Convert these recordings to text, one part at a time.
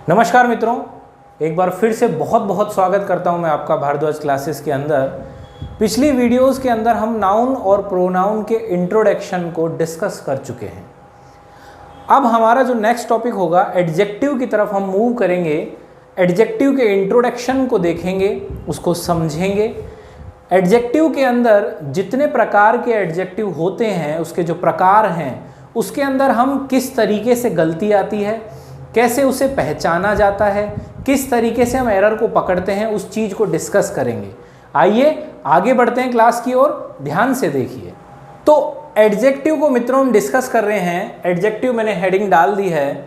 नमस्कार मित्रों, एक बार फिर से बहुत बहुत स्वागत करता हूं मैं आपका भारद्वाज क्लासेस के अंदर। पिछली वीडियोस के अंदर हम नाउन और प्रोनाउन के इंट्रोडक्शन को डिस्कस कर चुके हैं। अब हमारा जो नेक्स्ट टॉपिक होगा एडजेक्टिव की तरफ हम मूव करेंगे। एडजेक्टिव के इंट्रोडक्शन को देखेंगे, उसको समझेंगे। एडजेक्टिव के अंदर जितने प्रकार के एडजेक्टिव होते हैं, उसके जो प्रकार हैं, उसके अंदर हम किस तरीके से गलती आती है, कैसे उसे पहचाना जाता है, किस तरीके से हम एरर को पकड़ते हैं, उस चीज़ को डिस्कस करेंगे। आइए आगे बढ़ते हैं क्लास की ओर, ध्यान से देखिए। तो एडजेक्टिव को मित्रों हम डिस्कस कर रहे हैं। एडजेक्टिव मैंने हेडिंग डाल दी है।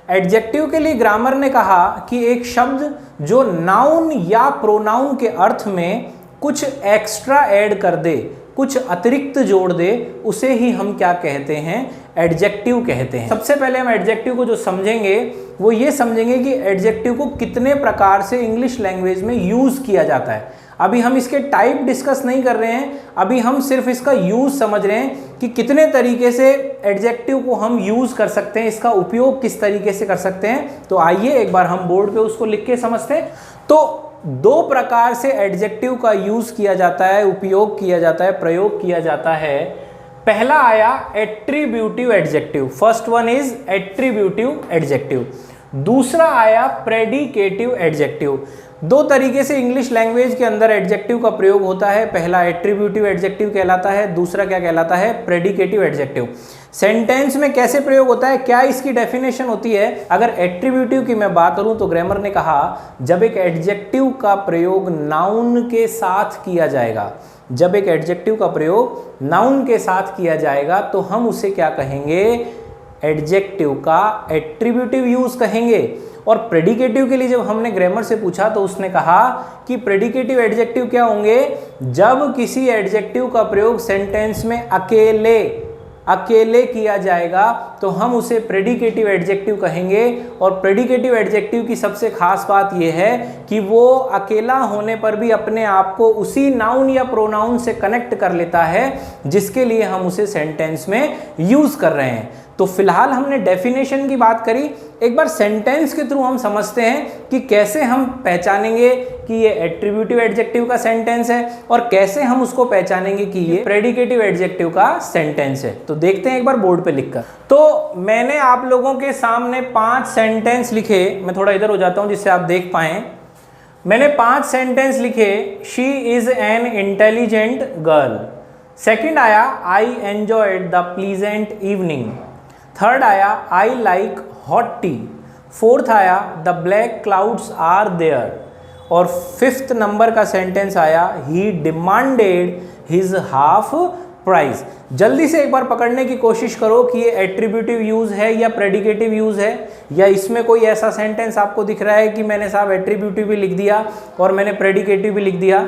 एडजेक्टिव के लिए ग्रामर ने कहा कि एक शब्द जो नाउन या प्रोनाउन के अर्थ में कुछ एक्स्ट्रा ऐड कर दे, कुछ अतिरिक्त जोड़ दे, उसे ही हम क्या कहते हैं, एडजेक्टिव कहते हैं। सबसे पहले हम एडजेक्टिव को जो समझेंगे वो ये समझेंगे कि एडजेक्टिव को कितने प्रकार से इंग्लिश लैंग्वेज में यूज किया जाता है। अभी हम इसके टाइप डिस्कस नहीं कर रहे हैं, अभी हम सिर्फ इसका यूज समझ रहे हैं कि कितने तरीके से एडजेक्टिव को हम यूज कर सकते हैं, इसका उपयोग किस तरीके से कर सकते हैं। तो आइए एक बार हम बोर्ड पे उसको लिख के समझते हैं। तो दो प्रकार से एडजेक्टिव का यूज किया जाता है, उपयोग किया जाता है, प्रयोग किया जाता है। पहला आया attributive adjective, first one is attributive adjective. दूसरा आया प्रेडिकेटिव एडजेक्टिव। दो तरीके से इंग्लिश लैंग्वेज के अंदर एडजेक्टिव का प्रयोग होता है। पहला एट्रीब्यूटिव एडजेक्टिव कहलाता है, दूसरा क्या कहलाता है, प्रेडिकेटिव एडजेक्टिव। सेंटेंस में कैसे प्रयोग होता है, क्या इसकी डेफिनेशन होती है। अगर एट्रीब्यूटिव की मैं बात करूं तो ग्रामर ने कहा जब एक एडजेक्टिव का प्रयोग नाउन के साथ किया जाएगा, जब एक एडजेक्टिव का प्रयोग नाउन के साथ किया जाएगा तो हम उसे क्या कहेंगे, एडजेक्टिव का एट्रीब्यूटिव यूज कहेंगे। और प्रेडिकेटिव के लिए जब हमने ग्रामर से पूछा तो उसने कहा कि प्रेडिकेटिव एडजेक्टिव क्या होंगे, जब किसी एडजेक्टिव का प्रयोग सेंटेंस में अकेले किया जाएगा तो हम उसे प्रेडिकेटिव एडजेक्टिव कहेंगे। और प्रेडिकेटिव एडजेक्टिव की सबसे खास बात यह है कि वो अकेला होने पर भी अपने आप को उसी नाउन या प्रोनाउन से कनेक्ट कर लेता है जिसके लिए हम उसे सेंटेंस में यूज कर रहे हैं। तो फिलहाल हमने डेफिनेशन की बात करी, एक बार सेंटेंस के थ्रू हम समझते हैं कि कैसे हम पहचानेंगे कि ये एट्रीब्यूटिव एडजेक्टिव का सेंटेंस है और कैसे हम उसको पहचानेंगे कि ये प्रेडिकेटिव एडजेक्टिव का सेंटेंस है। तो देखते हैं एक बार बोर्ड पे लिखकर। तो मैंने आप लोगों के सामने 5 सेंटेंस लिखे, मैं थोड़ा इधर हो जाता हूं जिससे आप देख पाएं। मैंने 5 सेंटेंस लिखे। She is an intelligent girl. Second आया I enjoyed the pleasant evening. Third आया I like hot tea. Fourth आया the black clouds are there. और फिफ्थ नंबर का सेंटेंस आया he demanded his half price. जल्दी से एक बार पकड़ने की कोशिश करो कि ये एट्रीब्यूटिव यूज है या प्रेडिकेटिव यूज है, या इसमें कोई ऐसा सेंटेंस आपको दिख रहा है कि मैंने साहब एट्रीब्यूटिव भी लिख दिया और मैंने प्रेडिकेटिव भी लिख दिया।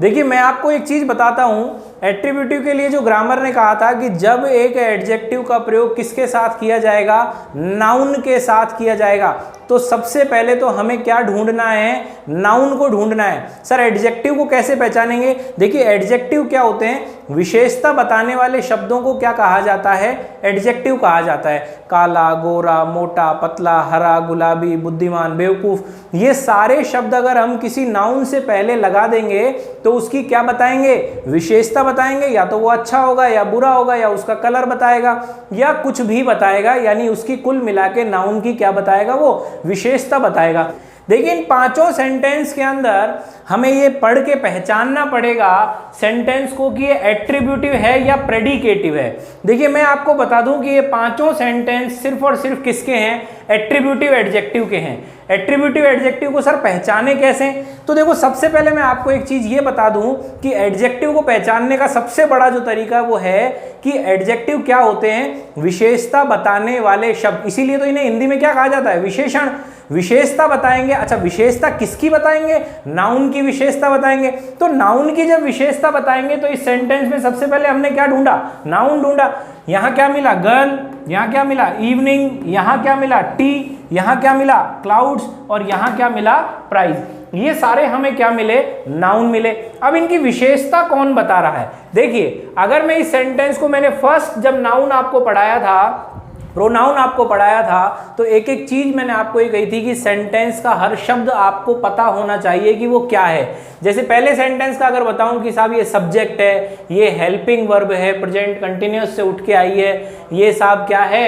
देखिए मैं आपको एक चीज बताता हूं, एट्रीब्यूटिव के लिए जो ग्रामर ने कहा था कि जब एक एडजेक्टिव का प्रयोग किसके साथ किया जाएगा, नाउन के साथ किया जाएगा, तो सबसे पहले तो हमें क्या ढूंढना है, नाउन को ढूंढना है। सर एडजेक्टिव को कैसे पहचानेंगे। देखिए एडजेक्टिव क्या होते हैं, विशेषता बताने वाले शब्दों को क्या कहा जाता है, एडजेक्टिव कहा जाता है। काला, गोरा, मोटा, पतला, हरा, गुलाबी, बुद्धिमान, बेवकूफ, ये सारे शब्द अगर हम किसी नाउन से पहले लगा देंगे तो उसकी क्या बताएंगे, विशेषता बताएंगे। या तो वो अच्छा होगा या बुरा होगा, या उसका कलर बताएगा, या कुछ भी बताएगा, यानी उसकी कुल मिला के नाउन की क्या बताएगा, वो विशेषता बताएगा। देखिए इन 5 सेंटेंस के अंदर हमें ये पढ़ के पहचानना पड़ेगा सेंटेंस को कि ये एट्रीब्यूटिव है या प्रेडिकेटिव है। देखिए मैं आपको बता दूं कि ये 5 सेंटेंस सिर्फ और सिर्फ किसके हैं, एट्रीब्यूटिव एडजेक्टिव के हैं। एट्रीब्यूटिव एडजेक्टिव को सर पहचाने कैसे, तो देखो सबसे पहले मैं आपको एक चीज ये बता दूं कि एडजेक्टिव को पहचानने का सबसे बड़ा जो तरीका वो है कि एडजेक्टिव क्या होते हैं, विशेषता बताने वाले शब्द। इसीलिए तो इन्हें हिंदी में क्या कहा जाता है, विशेषण। विशेषता बताएंगे। अच्छा विशेषता किसकी बताएंगे, नाउन की विशेषता बताएंगे। तो नाउन की जब विशेषता बताएंगे तो इस सेंटेंस में सबसे पहले हमने क्या ढूंढा, नाउन ढूंढा। यहाँ क्या मिला, गर्ल, यहाँ क्या मिला, इवनिंग, यहाँ क्या मिला, टी, यहाँ क्या मिला, क्लाउड्स, और यहाँ क्या मिला, प्राइज। ये सारे हमें क्या मिले, नाउन मिले। अब इनकी विशेषता कौन बता रहा है, देखिए अगर मैं इस सेंटेंस को मैंने फर्स्ट जब नाउन आपको पढ़ाया था प्रोनाउन आपको पढ़ाया था तो एक एक चीज मैंने आपको ये कही थी कि सेंटेंस का हर शब्द आपको पता होना चाहिए कि वो क्या है। जैसे पहले सेंटेंस का अगर बताऊं कि साहब ये सब्जेक्ट है, ये हेल्पिंग वर्ब है, प्रेजेंट कंटिन्यूअस से उठ के आई है, ये साहब क्या है,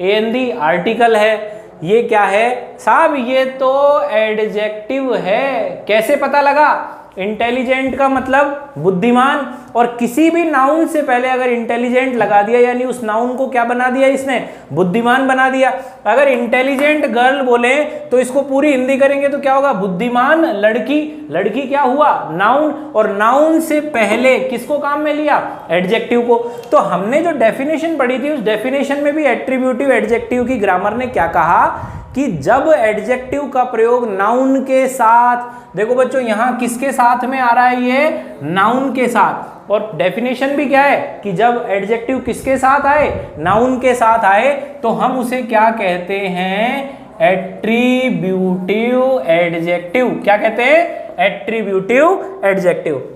एएनडी आर्टिकल है, ये क्या है साहब, ये तो एडजेक्टिव है। कैसे पता लगा? इंटेलिजेंट का मतलब बुद्धिमान, और किसी भी नाउन से पहले अगर इंटेलिजेंट लगा दिया यानी उस नाउन को क्या बना दिया इसने, बुद्धिमान बना दिया। अगर इंटेलिजेंट गर्ल बोले तो इसको पूरी हिंदी करेंगे तो क्या होगा, बुद्धिमान लड़की। लड़की क्या हुआ, नाउन, और नाउन से पहले किसको काम में लिया, एडजेक्टिव को। तो हमने जो डेफिनेशन पढ़ी थी उस डेफिनेशन में भी एट्रीब्यूटिव एडजेक्टिव की ग्रामर ने क्या कहा कि जब एडजेक्टिव का प्रयोग नाउन के साथ, देखो बच्चों यहां किसके साथ में आ रहा है, ये नाउन के साथ, और डेफिनेशन भी क्या है कि जब एडजेक्टिव किसके साथ आए, नाउन के साथ आए, तो हम उसे क्या कहते हैं, एट्रीब्यूटिव एडजेक्टिव। क्या कहते हैं, एट्रीब्यूटिव एडजेक्टिव।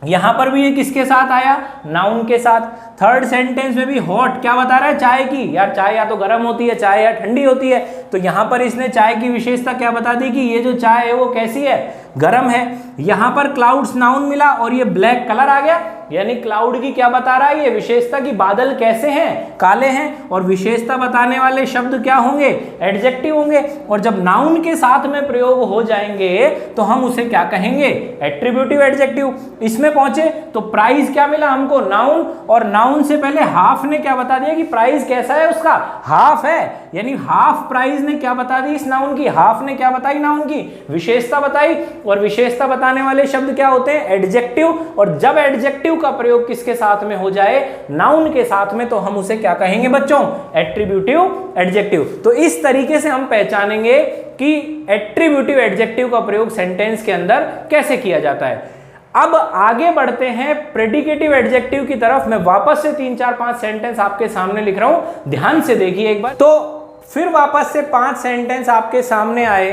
यहां पर भी ये किसके साथ आया, नाउन के साथ। थर्ड सेंटेंस में भी हॉट क्या बता रहा है, चाय की। यार चाय या तो गर्म होती है, चाय या ठंडी होती है, तो यहां पर इसने चाय की विशेषता क्या बता दी कि ये जो चाय है वो कैसी है, गर्म है। यहां पर क्लाउड्स नाउन मिला और ये ब्लैक कलर आ गया, यानी क्लाउड की क्या बता रहा है ये विशेषता की बादल कैसे हैं, काले हैं, और विशेषता बताने वाले शब्द क्या होंगे, एडजेक्टिव होंगे। और जब नाउन के साथ में प्रयोग हो जाएंगे तो हम उसे क्या कहेंगे, एट्रीब्यूटिव एडजेक्टिव। इसमें पहुंचे तो प्राइस क्या मिला हमको, नाउन, और नाउन से पहले हाफ ने क्या बता दिया कि प्राइस कैसा है उसका, हाफ है, यानी हाफ प्राइस ने क्या बता दी इस नाउन की, हाफ ने क्या बताई नाउन की, विशेषता बताई। और विशेषता बताने वाले शब्द क्या होते हैं, एडजेक्टिव। और जब एडजेक्टिव का प्रयोग किसके साथ में हो जाए, नाउन के साथ में, तो हम उसे क्या कहेंगे बच्चों, एट्रीब्यूटिव एडजेक्टिव। तो इस तरीके से हम पहचानेंगे कि एट्रीब्यूटिव एडजेक्टिव का प्रयोग सेंटेंस के अंदर कैसे किया जाता है। अब आगे बढ़ते हैं प्रेडिकेटिव एडजेक्टिव की तरफ। मैं वापस से 3 4 5 सेंटेंस आपके सामने लिख रहा हूं, ध्यान से देखिए एक बार। तो फिर वापस से 5 सेंटेंस आपके सामने आए।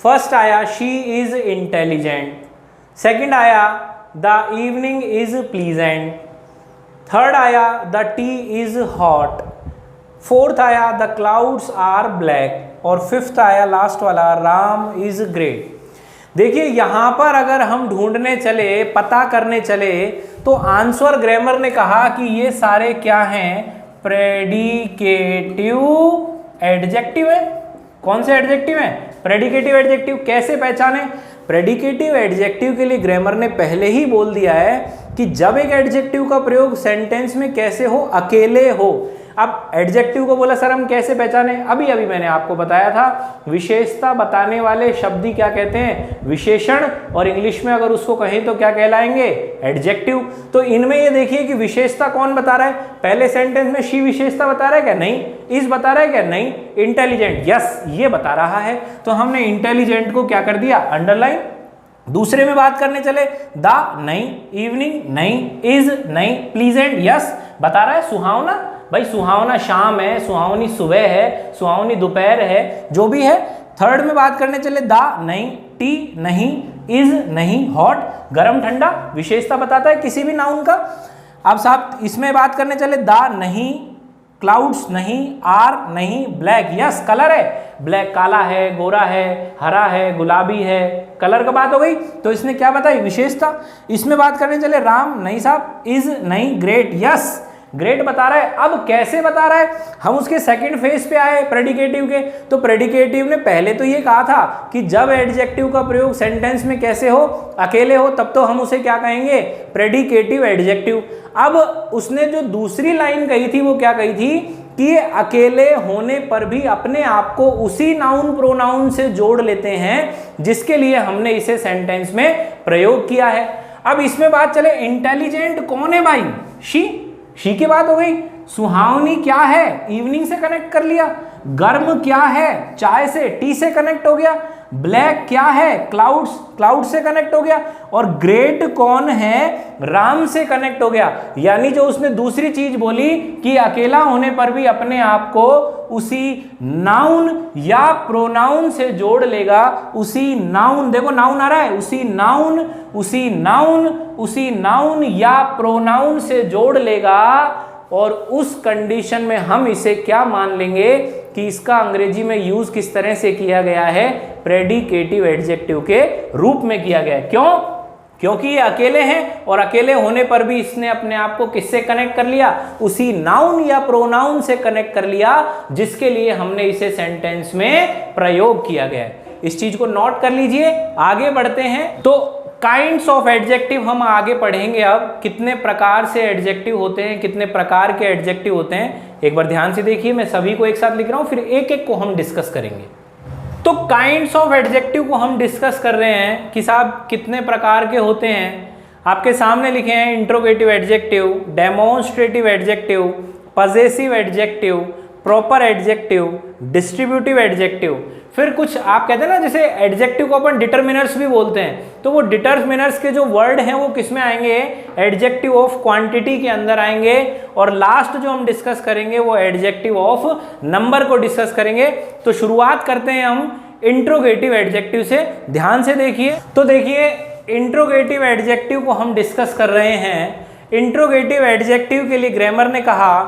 फर्स्ट आया शी इज इंटेलिजेंट, सेकंड आया the evening is pleasant, third आया the tea is hot, fourth आया द क्लाउड्स आर ब्लैक, और फिफ्थ आया लास्ट वाला राम इज ग्रेट। देखिए यहां पर अगर हम ढूंढने चले, पता करने चले, तो आंसर ग्रामर ने कहा कि ये सारे क्या हैं, प्रेडिकेटिव एडजेक्टिव है। कौन से एडजेक्टिव हैं, प्रेडिकेटिव एडजेक्टिव। कैसे पहचाने, प्रेडिकेटिव एडजेक्टिव के लिए ग्रामर ने पहले ही बोल दिया है कि जब एक एडजेक्टिव का प्रयोग सेंटेंस में कैसे हो, अकेले हो। अब एडजेक्टिव को बोला सर हम कैसे पहचाने, अभी अभी मैंने आपको बताया था, विशेषता बताने वाले शब्द ही क्या कहते हैं, विशेषण, और इंग्लिश में अगर उसको कहें तो क्या कहलाएंगे, एडजेक्टिव। तो इनमें ये देखिए कि विशेषता कौन बता रहा है, पहले सेंटेंस में शी विशेषता बता रहा है क्या, नहीं। इज बता रहा है क्या, नहीं। इंटेलिजेंट, यस ये बता रहा है, तो हमने इंटेलिजेंट को क्या कर दिया, अंडरलाइन। दूसरे में बात करने चले, द नहीं, इवनिंग नहीं, इज नहीं, प्लीजेंट यस बता रहा है, सुहावना, भाई सुहावना शाम है, सुहावनी सुबह है, सुहावनी दोपहर है, जो भी है। थर्ड में बात करने चले, द नहीं, टी नहीं, इज नहीं, हॉट गरम ठंडा, विशेषता बताता है किसी भी नाउन का। अब साहब इसमें बात करने चले, द नहीं, क्लाउड्स नहीं, आर नहीं, ब्लैक यस कलर है, ब्लैक काला है, गोरा है, हरा है, गुलाबी है, कलर का बात हो गई। तो इसने क्या बताई, विशेषता। इसमें बात करने चले, राम नहीं साहब, इज नहीं, ग्रेट यस ग्रेट बता रहा है। अब कैसे बता रहा है, हम उसके सेकंड फेज पे आए प्रेडिकेटिव के। तो प्रेडिकेटिव ने पहले तो ये कहा था कि जब एडजेक्टिव का प्रयोग सेंटेंस में कैसे हो, अकेले हो, तब तो हम उसे क्या कहेंगे, प्रेडिकेटिव एडजेक्टिव। अब उसने जो दूसरी लाइन कही थी वो क्या कही थी कि ये अकेले होने पर भी अपने आप को उसी नाउन प्रोनाउन से जोड़ लेते हैं जिसके लिए हमने इसे सेंटेंस में प्रयोग किया है। अब इसमें बात चले, इंटेलिजेंट कौन है भाई, शी की बात हो गई। सुहावनी क्या है, इवनिंग से कनेक्ट कर लिया। गर्म क्या है, चाय से, टी से कनेक्ट हो गया। ब्लैक क्या है, क्लाउड से कनेक्ट हो गया। और ग्रेट कौन है, राम से कनेक्ट हो गया। यानी जो उसने दूसरी चीज बोली कि अकेला होने पर भी अपने आप को उसी नाउन या प्रोनाउन से जोड़ लेगा, उसी नाउन, देखो नाउन आ रहा है, उसी नाउन या प्रोनाउन से जोड़ लेगा, और उस कंडीशन में हम इसे क्या मान लेंगे कि इसका अंग्रेजी में यूज किस तरह से किया गया है, प्रेडिकेटिव एडजेक्टिव के रूप में किया गया है। क्यों? क्योंकि ये अकेले हैं और अकेले होने पर भी इसने अपने आप को किससे कनेक्ट कर लिया, उसी नाउन या प्रोनाउन से कनेक्ट कर लिया जिसके लिए हमने इसे सेंटेंस में प्रयोग किया गया है। इस चीज को नोट कर लीजिए। आगे बढ़ते हैं तो काइंड्स ऑफ एडजेक्टिव हम आगे पढ़ेंगे। अब कितने प्रकार से एडजेक्टिव होते हैं, कितने प्रकार के एडजेक्टिव होते हैं, एक बार ध्यान से देखिए। मैं सभी को एक साथ लिख रहा हूं, फिर एक एक को हम डिस्कस करेंगे। तो काइंड्स ऑफ एडजेक्टिव को हम डिस्कस कर रहे हैं कि साहब कितने प्रकार के होते हैं। आपके सामने लिखे हैं interrogative adjective, demonstrative adjective, possessive adjective, proper adjective, distributive adjective. फिर कुछ आप कहते हैं ना, जैसे एडजेक्टिव को अपन डिटर्मिनर्स भी बोलते हैं, तो वो डिटर्मिनर्स के जो वर्ड हैं वो किस में आएंगे, एडजेक्टिव ऑफ क्वांटिटी के अंदर आएंगे। और लास्ट जो हम डिस्कस करेंगे वो एडजेक्टिव ऑफ नंबर को डिस्कस करेंगे। तो शुरुआत करते हैं हम इंट्रोगेटिव एडजेक्टिव से। ध्यान से देखिए। तो देखिए, इंट्रोगेटिव एडजेक्टिव को हम डिस्कस कर रहे हैं। इंट्रोगेटिव एडजेक्टिव के लिए ग्रामर ने कहा,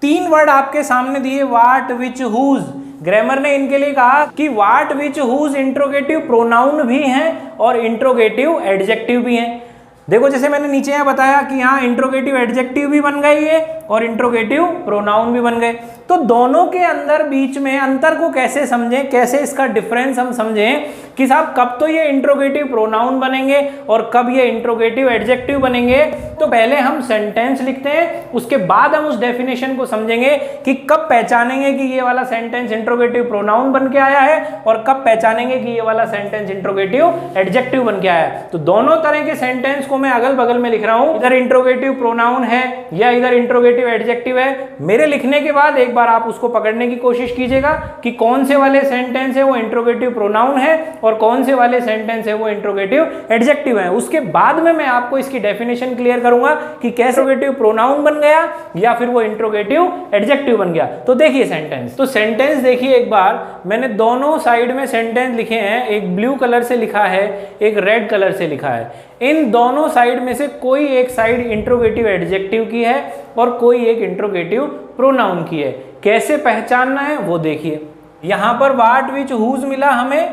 3 वर्ड आपके सामने दिए, वाट, विच, हुज। ग्रामर ने इनके लिए कहा कि वाट, विच, हुज इंट्रोगेटिव प्रोनाउन भी हैं और इंट्रोगेटिव एडजेक्टिव भी हैं। देखो, जैसे मैंने नीचे यहाँ बताया कि यहाँ इंट्रोगेटिव एडजेक्टिव भी बन गई है और इंट्रोगेटिव प्रोनाउन भी बन गए। तो दोनों के अंदर बीच में अंतर को कैसे समझें, कैसे इसका डिफरेंस हम समझें कि साहब कब तो ये इंट्रोगेटिव प्रोनाउन बनेंगे और कब ये इंट्रोगेटिव एडजेक्टिव बनेंगे। तो पहले हम सेंटेंस लिखते हैं, उसके बाद हम उस डेफिनेशन को समझेंगे कि कब पहचानेंगे कि ये वाला सेंटेंस इंट्रोगेटिव प्रोनाउन बन के आया है और कब पहचानेंगे कि ये वाला सेंटेंस इंट्रोगेटिव एडजेक्टिव बन के आया है। तो दोनों तरह के सेंटेंस को मैं अगल बगल में लिख रहा हूं, इधर इंट्रोगेटिव प्रोनाउन है या इधर इंट्रोगेटिव एडजेक्टिव है। मेरे लिखने के बाद एक बार आप उसको पकड़ने की कोशिश कीजिएगा कि कौन से वाले सेंटेंस है वो इंट्रोगेटिव प्रोनाउन है और कौन से वाले सेंटेंस है वो इंट्रोगेटिव एडजेक्टिव है। उसके बाद में मैं आपको इसकी डेफिनेशन क्लियर करूंगा कि कैसे इंट्रोगेटिव प्रोनाउन बन गया या फिर वो इंट्रोगेटिव एडजेक्टिव बन गया। तो देखिए सेंटेंस, तो सेंटेंस देखिए एक बार, मैंने दोनों साइड में सेंटेंस लिखे हैं, एक ब्लू कलर से लिखा है, एक रेड कलर से लिखा है। इन दोनों साइड में से कोई एक साइड इंट्रोगेटिव एडजेक्टिव की है और कोई एक इंट्रोगेटिव प्रोनाउन की है। कैसे पहचानना है वो देखिए। यहां पर वाट, विच, हुज मिला हमें।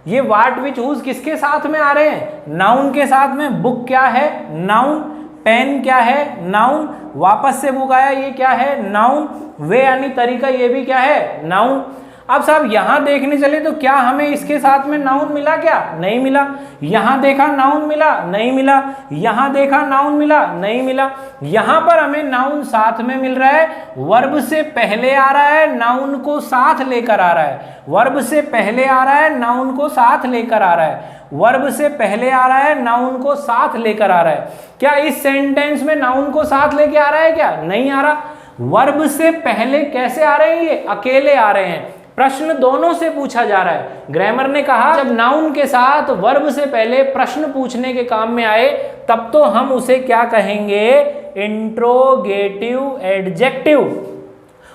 ये वाट, विच, हुज किसके साथ में आ रहे हैं, नाउन के साथ में। बुक क्या है, नाउन। पेन क्या है, नाउन। वापस से बुक आया, ये क्या है, नाउन। वे यानी तरीका, ये भी क्या है, नाउन। अब साहब यहां देखने चले तो क्या हमें इसके साथ में नाउन मिला, क्या नहीं मिला। यहां देखा नाउन मिला, नहीं मिला। यहां देखा नाउन मिला, नहीं मिला। यहां पर हमें नाउन साथ में मिल रहा है, वर्ब से पहले आ रहा है, नाउन को साथ लेकर आ रहा है। वर्ब से पहले आ रहा है, नाउन को साथ लेकर आ रहा है। वर्ब से पहले आ रहा है, नाउन को साथ लेकर आ रहा है। क्या इस सेंटेंस में नाउन को साथ लेके आ रहा है, क्या नहीं आ रहा। वर्ब से पहले कैसे आ रहे हैं, ये अकेले आ रहे हैं। प्रश्न दोनों से पूछा जा रहा है। ग्रामर ने कहा जब नाउन के साथ वर्ब से पहले प्रश्न पूछने के काम में आए तब तो हम उसे क्या कहेंगे, इंट्रोगेटिव एडजेक्टिव।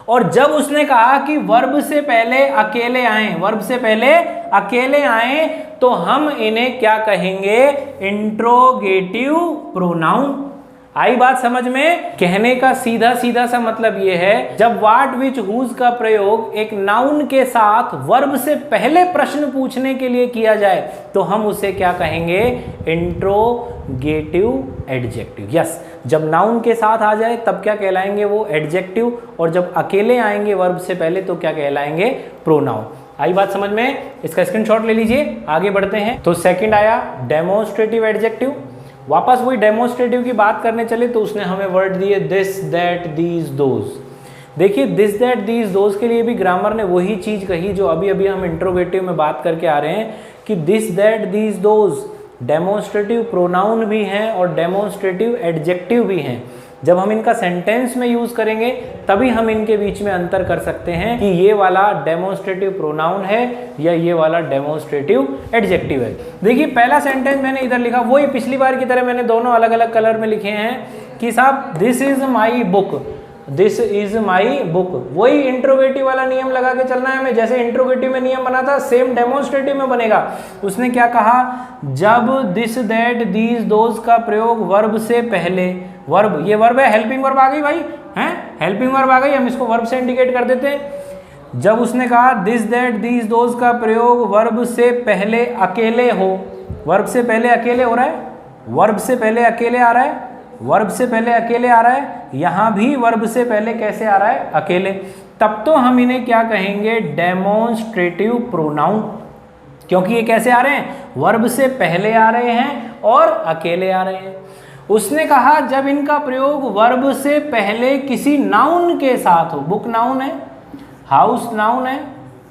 और जब उसने कहा कि वर्ब से पहले अकेले आए, वर्ब से पहले अकेले आए, तो हम इन्हें क्या कहेंगे, इंट्रोगेटिव प्रोनाउन। आई बात समझ में। कहने का सीधा सीधा सा मतलब यह है, जब वाट, विच, हुज का प्रयोग एक नाउन के साथ वर्ब से पहले प्रश्न पूछने के लिए किया जाए तो हम उसे क्या कहेंगे, इंट्रोगेटिव एडजेक्टिव। यस, जब नाउन के साथ आ जाए तब क्या कहलाएंगे वो एडजेक्टिव, और जब अकेले आएंगे वर्ब से पहले तो क्या कहलाएंगे, प्रोनाउन। आई बात समझ में। इसका स्क्रीनशॉट ले लीजिए, आगे बढ़ते हैं। तो सेकंड आया डेमोन्स्ट्रेटिव एडजेक्टिव। वापस वही डेमोन्स्ट्रेटिव की बात करने चले तो उसने हमें वर्ड दिए दिस, दैट, दीज, दोज। देखिए दिस, दैट, दीज, दोज के लिए भी ग्रामर ने वही चीज कही जो अभी अभी हम इंट्रोगेटिव में बात करके आ रहे हैं कि this, that, these, those demonstrative pronoun भी हैं और डेमोन्स्ट्रेटिव एडजेक्टिव भी हैं। जब हम इनका सेंटेंस में यूज करेंगे तभी हम इनके बीच में अंतर कर सकते हैं कि ये वाला डेमोन्स्ट्रेटिव प्रोनाउन है या ये वाला डेमोन्स्ट्रेटिव एडजेक्टिव है। देखिए पहला सेंटेंस मैंने इधर लिखा, वही पिछली बार की तरह मैंने दोनों अलग अलग कलर में लिखे हैं कि साहब this is my book, this is my book. वही इंट्रोगेटिव वाला नियम लगा के चलना है हमें। जैसे इंट्रोगेटिव में नियम बना था सेम डेमोन्स्ट्रेटिव में बनेगा। उसने क्या कहा, जब दिस, दैट, दीज, दोज का प्रयोग वर्ब से पहले, वर्ब, ये वर्ब है, हेल्पिंग वर्ब आ गई भाई, हैं, हेल्पिंग वर्ब आ गई, हम इसको वर्ब से इंडिकेट कर देते हैं। जब उसने कहा दिस दैट दीज दोज का प्रयोग वर्ब से पहले अकेले हो, वर्ब से पहले अकेले हो रहा है, वर्ब से पहले अकेले आ रहा है, वर्ब से पहले अकेले आ रहा है, यहाँ भी वर्ब से पहले कैसे आ रहा है, अकेले, तब तो हम इन्हें क्या कहेंगे, डेमोन्स्ट्रेटिव प्रोनाउन, क्योंकि ये कैसे आ रहे हैं, वर्ब से पहले आ रहे हैं और अकेले आ रहे हैं। उसने कहा जब इनका प्रयोग वर्ब से पहले किसी नाउन के साथ हो, बुक नाउन है, हाउस नाउन है,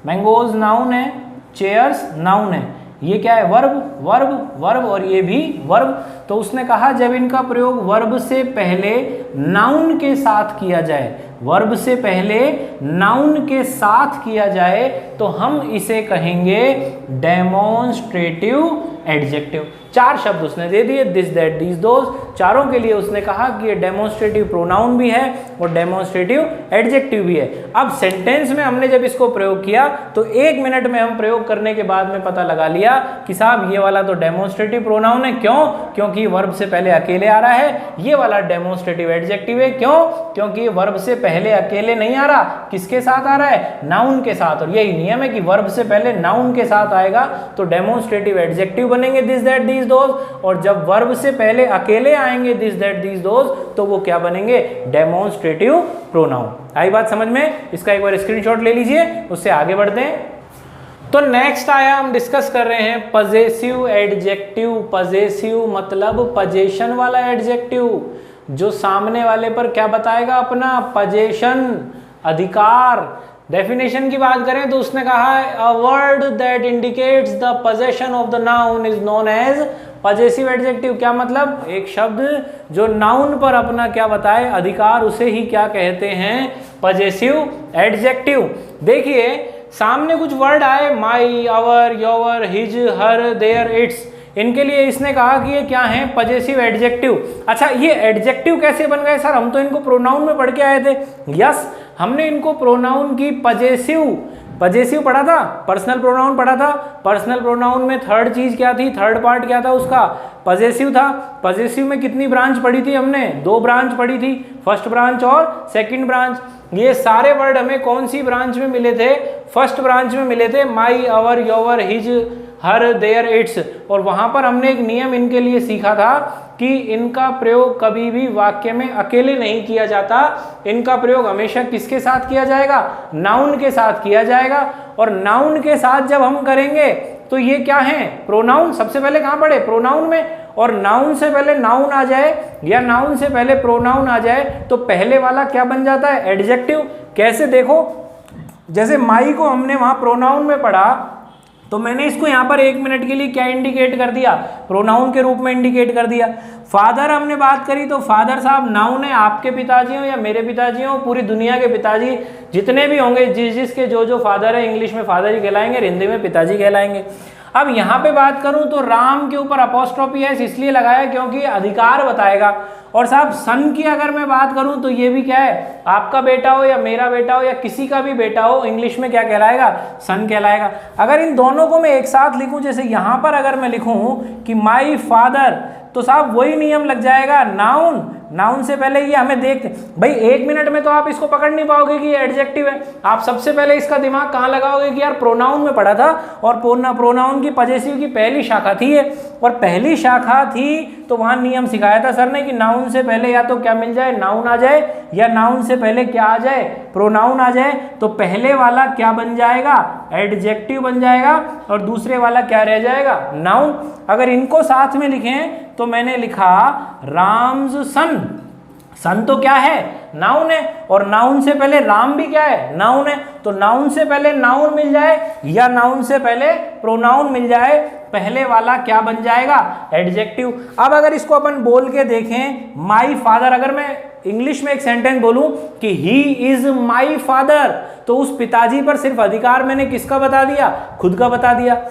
मैंगोज नाउन है, चेयर्स नाउन है, ये क्या है, वर्ब वर्ब वर्ब, और ये भी वर्ब। तो उसने कहा जब इनका प्रयोग वर्ब से पहले नाउन के साथ किया जाए, वर्ब से पहले नाउन के साथ किया जाए, तो हम इसे कहेंगे डेमोन्स्ट्रेटिव एडजेक्टिव। 4 शब्द उसने दे दिए, दिस दैट दीज दोज, चारों के लिए उसने कहा कि ये डेमोन्स्ट्रेटिव प्रोनाउन भी है और डेमोन्स्ट्रेटिव एडजेक्टिव भी है। अब सेंटेंस में हमने जब इसको प्रयोग किया तो 1 मिनट में हम प्रयोग करने के बाद में पता लगा लिया कि साहब ये वाला तो डेमोन्स्ट्रेटिव प्रोनाउन है, क्यों, क्योंकि वर्ब से पहले अकेले आ रहा है, ये वाला डेमोन्स्ट्रेटिव एडजेक्टिव है, क्यों, क्योंकि वर्ब से पहले अकेले नहीं आ रहा, किसके साथ आ रहा है, नाउन के साथ, और यही नियम है कि वर्ब से पहले नाउन के साथ आएगा तो डेमोन्स्ट्रेटिव एडजेक्टिव बनेंगे दिस दैट दीज दोज, और जब वर्ब से पहले अकेले आएंगे दिस दैट दीज दोज तो वो क्या बनेंगे, डेमोन्स्ट्रेटिव प्रोनाउन। आई बात समझ में, इसका एक बार स्क्रीनशॉट ले लीजिए, उससे आगे बढ़ते हैं। तो नेक्स्ट आया, हम डिस्कस कर रहे हैं पजेसिव एडजेक्टिव। पजेसिव मतलब पजेशन वाला एडजेक्टिव, जो सामने वाले पर क्या बताएगा, अपना पजेशन, अधिकार। डेफिनेशन की बात करें तो उसने कहा है a word that indicates the possession of the noun is known as possessive adjective. क्या मतलब, एक शब्द जो नाउन पर अपना क्या बताए, अधिकार, उसे ही क्या कहते हैं, पजेसिव एडजेक्टिव। देखिए सामने कुछ वर्ड आए, my, our, your, his, her, their, its, इनके लिए इसने कहा कि ये क्या है, पजेसिव एडजेक्टिव। अच्छा ये एडजेक्टिव कैसे बन गए सर, हम तो इनको प्रोनाउन में पढ़ के आए थे। यस, हमने इनको प्रोनाउन की पजेसिव पढ़ा था, पर्सनल प्रोनाउन पढ़ा था। पर्सनल प्रोनाउन में थर्ड चीज क्या थी, थर्ड पार्ट क्या था उसका, पजेसिव था। पजेसिव में कितनी ब्रांच पढ़ी थी हमने, 2 ब्रांच पढ़ी थी, फर्स्ट ब्रांच और सेकंड ब्रांच। ये सारे वर्ड हमें कौन सी ब्रांच में मिले थे, फर्स्ट ब्रांच में मिले थे, my, our, your, his, her, their, its. और वहां पर हमने एक नियम इनके लिए सीखा था कि इनका प्रयोग कभी भी वाक्य में अकेले नहीं किया जाता, इनका प्रयोग हमेशा किसके साथ किया जाएगा, नाउन के साथ किया जाएगा। और नाउन के साथ जब हम करेंगे तो ये क्या है, प्रोनाउन। सबसे पहले कहाँ पढ़े, प्रोनाउन में, और नाउन से पहले नाउन आ जाए या नाउन से पहले प्रोनाउन आ जाए तो पहले वाला क्या बन जाता है, एडजेक्टिव। कैसे, देखो जैसे माई को हमने वहां प्रोनाउन में पढ़ा तो मैंने इसको यहाँ पर 1 मिनट के लिए क्या इंडिकेट कर दिया, प्रोनाउन के रूप में इंडिकेट कर दिया। फादर हमने बात करी तो फादर साहब नाउन है, आपके पिताजी हो या मेरे पिताजी हो, पूरी दुनिया के पिताजी जितने भी होंगे, जिसके जो फादर है, इंग्लिश में फादर ही कहलाएंगे, हिंदी में पिताजी कहलाएंगे। अब यहाँ पे बात करूं तो राम के ऊपर अपॉस्ट्रोफी एस इसलिए लगाया क्योंकि अधिकार बताएगा। और साहब सन की अगर मैं बात करूं तो ये भी क्या है, आपका बेटा हो या मेरा बेटा हो या किसी का भी बेटा हो, इंग्लिश में क्या कहलाएगा, सन कहलाएगा। अगर इन दोनों को मैं एक साथ लिखूं, जैसे यहाँ पर अगर मैं लिखूं कि माई फादर, तो साहब वही नियम लग जाएगा, नाउन से पहले ये हमें देखते भाई 1 मिनट में तो आप इसको पकड़ नहीं पाओगे कि ये एडजेक्टिव है। आप सबसे पहले इसका दिमाग कहाँ लगाओगे कि यार प्रोनाउन में पढ़ा था और प्रोनाउन की पजेसिव की पहली शाखा थी ये, और पहली शाखा थी तो वहां नियम सिखाया था सर ने कि नाउन से पहले या तो क्या मिल जाए, नाउन आ जाए, या नाउन से पहले क्या आ जाए, प्रोनाउन आ जाए। तो पहले वाला क्या बन जाएगा, एडजेक्टिव बन जाएगा, और दूसरे वाला क्या रह जाएगा, नाउन। अगर इनको साथ में लिखें तो मैंने लिखा राम्स सन तो क्या है, नाउन है, और नाउन से पहले राम भी क्या है, नाउन है। तो नाउन से पहले नाउन मिल जाए या नाउन से पहले प्रोनाउन मिल जाए, पहले वाला क्या बन जाएगा, एडजेक्टिव। अब अगर इसको अपन बोल के देखें, माई फादर, अगर मैं इंग्लिश में एक सेंटेंस बोलूं कि ही इज माई फादर, तो उस पिताजी पर सिर्फ अधिकार मैंने किसका बता दिया, खुद का बता दिया।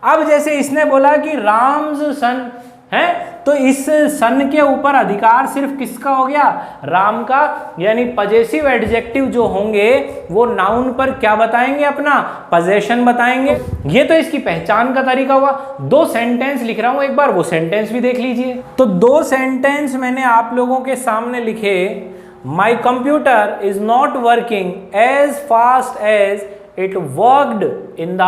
अब जैसे इसने बोला कि राम्स सन है, तो इस सन के ऊपर अधिकार सिर्फ किसका हो गया, राम का। यानी पजेसिव एडजेक्टिव जो होंगे वो नाउन पर क्या बताएंगे, अपना पजेशन बताएंगे। ये तो इसकी पहचान का तरीका हुआ। 2 सेंटेंस लिख रहा हूं, एक बार वो सेंटेंस भी देख लीजिए। तो 2 सेंटेंस मैंने आप लोगों के सामने लिखे, my computer is not working as fast as it worked in the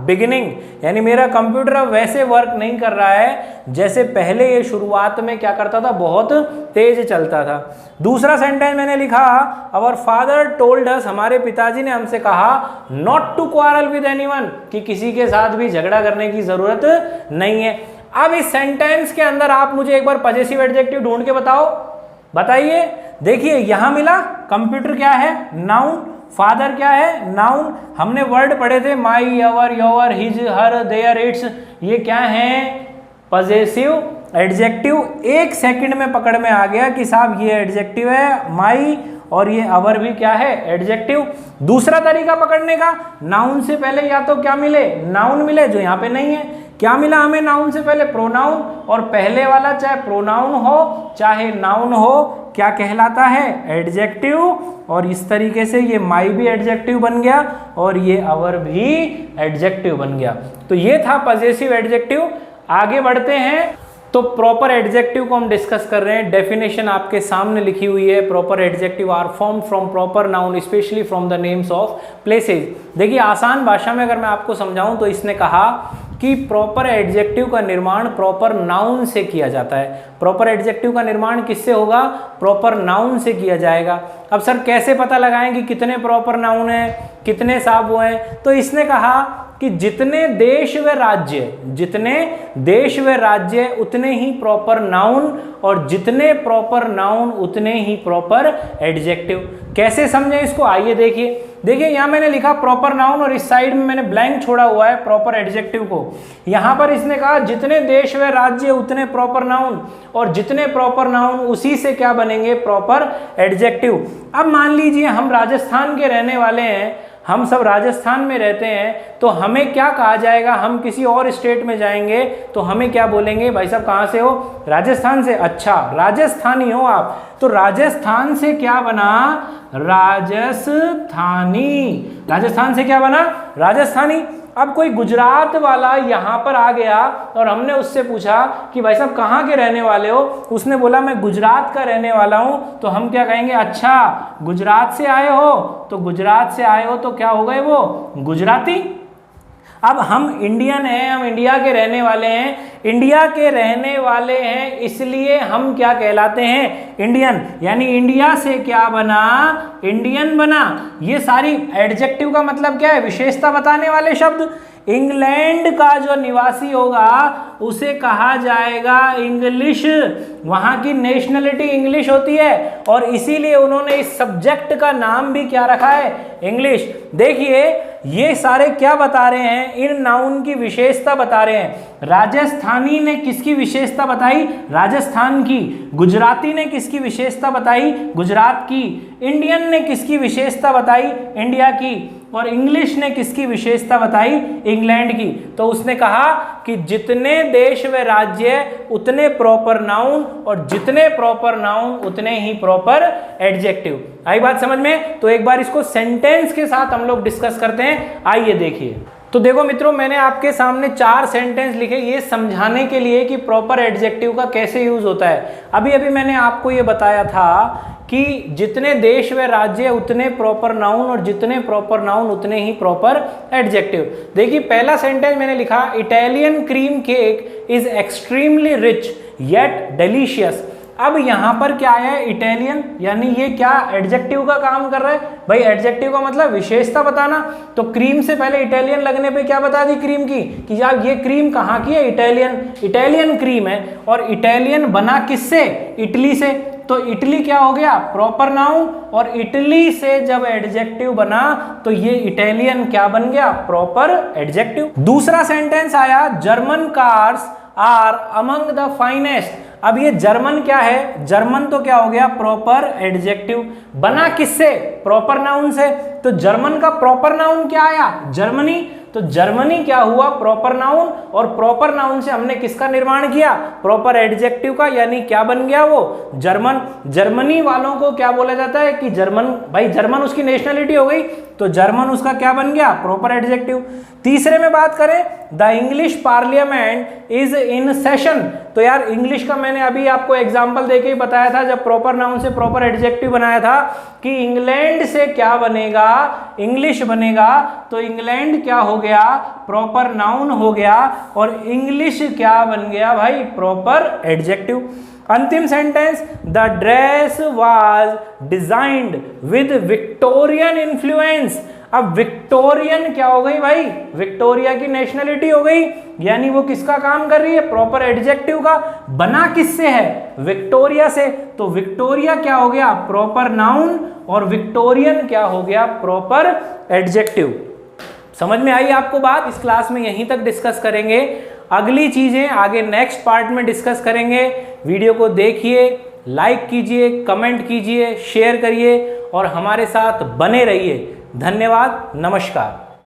beginning, यानी मेरा कंप्यूटर अब वैसे वर्क नहीं कर रहा है जैसे पहले ये शुरुआत में क्या करता था, बहुत तेज चलता था। दूसरा सेंटेंस मैंने लिखा, अवर फादर टोल्ड अस, हमारे पिताजी ने हमसे कहा, not to quarrel with anyone, कि किसी के साथ भी झगड़ा करने की जरूरत नहीं है। अब इस सेंटेंस के अंदर आप मुझे एक बार पजेसिव एडजेक्टिव ढूंढ के बताइए। देखिए यहां मिला, कंप्यूटर क्या है, नाउन, फादर क्या है, नाउन। हमने वर्ड पढ़े थे, my, our, your, his, her, their, its, ये क्या है, पजेसिव एडजेक्टिव। एक सेकंड में पकड़ में आ गया कि साहब ये एडजेक्टिव है माई, और ये अवर भी क्या है, एडजेक्टिव। दूसरा तरीका पकड़ने का, नाउन से पहले या तो क्या मिले, नाउन मिले, जो यहाँ पे नहीं है। क्या मिला हमें नाउन से पहले, प्रोनाउन, और पहले वाला चाहे प्रोनाउन हो चाहे नाउन हो क्या कहलाता है, एडजेक्टिव। और इस तरीके से ये माई भी एडजेक्टिव बन गया और ये अवर भी एडजेक्टिव बन गया। तो ये था पजेसिव एडजेक्टिव। आगे बढ़ते हैं, तो प्रॉपर एडजेक्टिव को हम डिस्कस कर रहे हैं। डेफिनेशन आपके सामने लिखी हुई है, proper adjective are form from proper noun specially from the names of places. देखिए आसान भाषा में अगर मैं आपको समझाऊं तो इसने कहा कि प्रॉपर एडजेक्टिव का निर्माण प्रॉपर नाउन से किया जाता है। प्रॉपर एडजेक्टिव का निर्माण किससे होगा, प्रॉपर नाउन से किया जाएगा। अब सर कैसे पता लगाएं कि कितने प्रॉपर नाउन हैं, कितने साहब वो हैं, तो इसने कहा कि जितने देश व राज्य उतने ही प्रॉपर नाउन, और जितने प्रॉपर नाउन उतने ही प्रॉपर एडजेक्टिव। कैसे समझें इसको, आइए देखिए यहाँ मैंने लिखा प्रॉपर नाउन और इस साइड में मैंने ब्लैंक छोड़ा हुआ है प्रॉपर एडजेक्टिव को। यहाँ पर इसने कहा जितने देश व राज्य उतने प्रॉपर नाउन, और जितने प्रॉपर नाउन उसी से क्या बनेंगे, प्रॉपर एडजेक्टिव। अब मान लीजिए हम राजस्थान के रहने वाले हैं, हम सब राजस्थान में रहते हैं, तो हमें क्या कहा जाएगा, हम किसी और स्टेट में जाएंगे तो हमें क्या बोलेंगे, भाई साहब कहाँ से हो, राजस्थान से, अच्छा राजस्थानी हो आप, तो राजस्थान से क्या बना, राजस्थानी। राजस्थान से क्या बना, राजस्थानी। अब कोई गुजरात वाला यहाँ पर आ गया और हमने उससे पूछा कि भाई साहब कहाँ के रहने वाले हो, उसने बोला मैं गुजरात का रहने वाला हूँ, तो हम क्या कहेंगे, अच्छा गुजरात से आए हो, तो गुजरात से आए हो तो क्या हो गए वो, गुजराती। अब हम इंडियन हैं, हम इंडिया के रहने वाले हैं, इंडिया के रहने वाले हैं इसलिए हम क्या कहलाते हैं, इंडियन। यानी इंडिया से क्या बना, इंडियन बना। ये सारी एडजेक्टिव का मतलब क्या है, विशेषता बताने वाले शब्द। इंग्लैंड का जो निवासी होगा उसे कहा जाएगा इंग्लिश, वहां की नेशनलिटी इंग्लिश होती है, और इसीलिए उन्होंने इस सब्जेक्ट का नाम भी क्या रखा है, इंग्लिश। देखिए ये सारे क्या बता रहे हैं, इन नाउन की विशेषता बता रहे हैं। राजस्थानी ने किसकी विशेषता बताई, राजस्थान की। गुजराती ने किसकी विशेषता बताई, गुजरात की। इंडियन ने किसकी विशेषता बताई, इंडिया की। और इंग्लिश ने किसकी विशेषता बताई, इंग्लैंड की। तो उसने कहा कि जितने देश व राज्य उतने प्रॉपर नाउन, और जितने प्रॉपर नाउन उतने ही प्रॉपर एडजेक्टिव। आई बात समझ में। तो एक बार इसको सेंटेंस के साथ हम लोग डिस्कस करते हैं, आइए देखिए। तो देखो मित्रों, मैंने आपके सामने 4 सेंटेंस लिखे ये समझाने के लिए कि प्रॉपर एडजेक्टिव का कैसे यूज होता है। अभी अभी मैंने आपको ये बताया था कि जितने देश व राज्य उतने प्रॉपर नाउन, और जितने प्रॉपर नाउन उतने ही प्रॉपर एडजेक्टिव। देखिए पहला सेंटेंस मैंने लिखा, Italian cream cake is extremely rich yet delicious. अब यहाँ पर क्या है, इटालियन, यानी ये क्या एडजेक्टिव का काम कर रहा है। भाई एडजेक्टिव का मतलब विशेषता बताना, तो क्रीम से पहले इटालियन लगने पे क्या बता दी क्रीम की, कि यार ये क्रीम कहाँ की है, इटालियन क्रीम है। और इटालियन बना किससे, इटली से, तो इटली क्या हो गया, प्रॉपर नाउन। और इटली से जब एडजेक्टिव बना तो ये इटालियन क्या बन गया, प्रॉपर एडजेक्टिव। दूसरा सेंटेंस आया, German cars are among the finest. अब ये जर्मन क्या है, जर्मन तो क्या हो गया, प्रॉपर एडजेक्टिव। बना किससे, प्रॉपर नाउन से, तो जर्मन का प्रॉपर नाउन क्या आया, जर्मनी। तो जर्मनी क्या हुआ प्रॉपर नाउन, और प्रॉपर नाउन से हमने किसका निर्माण किया, प्रॉपर एडजेक्टिव का, यानी क्या बन गया वो जर्मन। जर्मनी वालों को क्या बोला जाता है कि जर्मन, भाई जर्मन उसकी नेशनलिटी हो गई तो जर्मन उसका क्या बन गया, प्रॉपर एडजेक्टिव। तीसरे में बात करें, the English parliament is in session, तो यार इंग्लिश का मैंने अभी आपको एग्जांपल देके ही बताया था, जब प्रॉपर नाउन से प्रॉपर एडजेक्टिव बनाया था कि इंग्लैंड से क्या बनेगा, इंग्लिश बनेगा, तो इंग्लैंड क्या हो गया, प्रॉपर नाउन हो गया, और इंग्लिश क्या बन गया भाई, प्रॉपर एडजेक्टिव। अंतिम sentence, the dress was designed with Victorian influence. अब विक्टोरियन क्या हो गई भाई, विक्टोरिया की नेशनलिटी हो गई, यानी वो किसका काम कर रही है, प्रॉपर एडजेक्टिव का। बना किससे है, विक्टोरिया से, तो विक्टोरिया क्या हो गया, प्रॉपर नाउन, और विक्टोरियन क्या हो गया, प्रॉपर एडजेक्टिव। समझ में आई आपको बात। इस क्लास में यहीं तक डिस्कस करेंगे, अगली चीजें आगे नेक्स्ट पार्ट में डिस्कस करेंगे। वीडियो को देखिए, लाइक कीजिए, कमेंट कीजिए, शेयर करिए और हमारे साथ बने रहिए। धन्यवाद, नमस्कार।